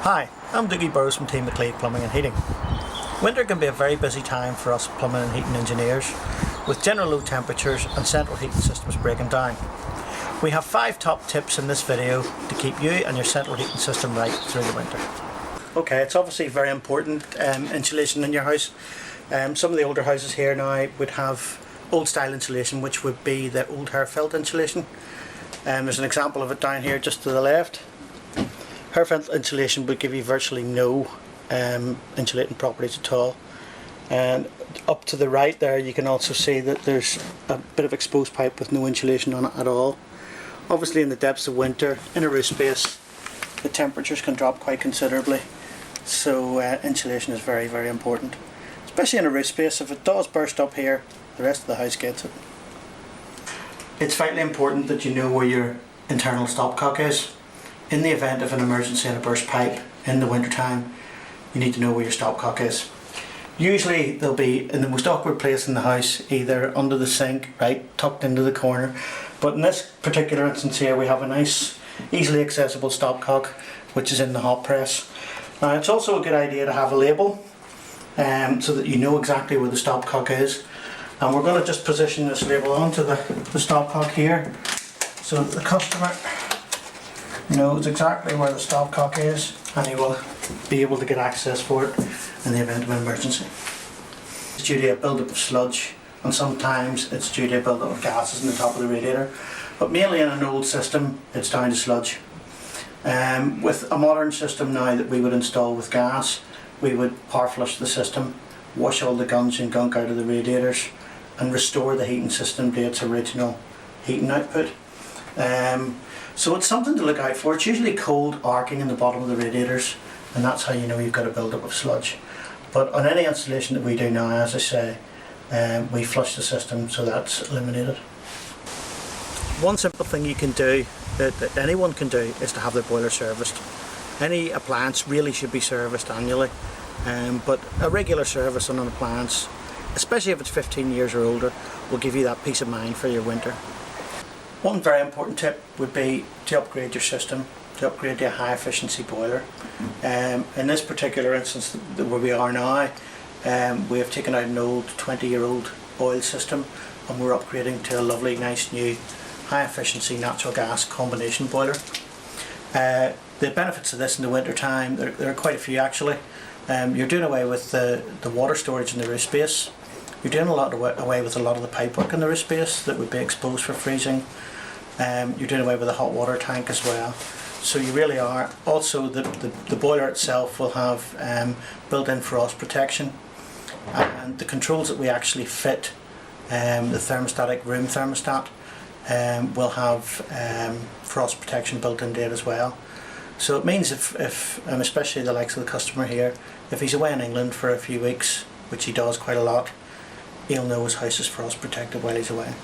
Hi, I'm Dougie Burrows from Team McLeod Plumbing and Heating. Winter can be a very busy time for us plumbing and heating engineers, with general low temperatures and central heating systems breaking down. We have 5 top tips in this video to keep you and your central heating system right through the winter. Okay, it's obviously very important insulation in your house. Some of the older houses here now would have old style insulation, which would be the old hair felt insulation. There's an example of it down here just to the left. Hair felt insulation would give you virtually no insulating properties at all. And up to the right there you can also see that there's a bit of exposed pipe with no insulation on it at all. Obviously in the depths of winter, in a roof space, the temperatures can drop quite considerably, so insulation is very, very important. Especially in a roof space. If it does burst up here, the rest of the house gets it. It's vitally important that you know where your internal stopcock is. In the event of an emergency and a burst pipe in the winter time, you need to know where your stopcock is. Usually they'll be in the most awkward place in the house, either under the sink, right, tucked into the corner. But in this particular instance here, we have a nice, easily accessible stopcock, which is in the hot press. Now it's also a good idea to have a label, so that you know exactly where the stopcock is. And we're going to just position this label onto the stopcock here, so that the customer knows exactly where the stopcock is, and he will be able to get access for it in the event of an emergency. It's due to a build-up of sludge, and sometimes it's due to a build-up of gases in the top of the radiator, but mainly in an old system it's down to sludge. With a modern system now that we would install with gas, we would power flush the system, wash all the gunge and gunk out of the radiators, and restore the heating system to its original heating output. So it's something to look out for. It's usually cold arcing in the bottom of the radiators, and that's how you know you've got a build-up of sludge. But on any installation that we do now, as I say, we flush the system so that's eliminated. One simple thing you can do, that anyone can do, is to have their boiler serviced. Any appliance really should be serviced annually, but a regular service on an appliance, especially if it's 15 years or older, will give you that peace of mind for your winter. One very important tip would be to upgrade your system, to upgrade to a high efficiency boiler. In this particular instance where we are now, we have taken out an old 20-year-old oil system, and we're upgrading to a lovely, nice new high efficiency natural gas combination boiler. The benefits of this in the winter time, there are quite a few actually. You're doing away with the water storage in the roof space. You're doing away with a lot of the pipework in the roof space that would be exposed for freezing. You're doing away with the hot water tank as well. So you really are. Also the boiler itself will have built-in frost protection, and the controls that we actually fit, the thermostatic room thermostat, will have frost protection built into it as well. So it means if especially the likes of the customer here, if he's away in England for a few weeks, which he does quite a lot, he'll know his house is frost protected while he's away.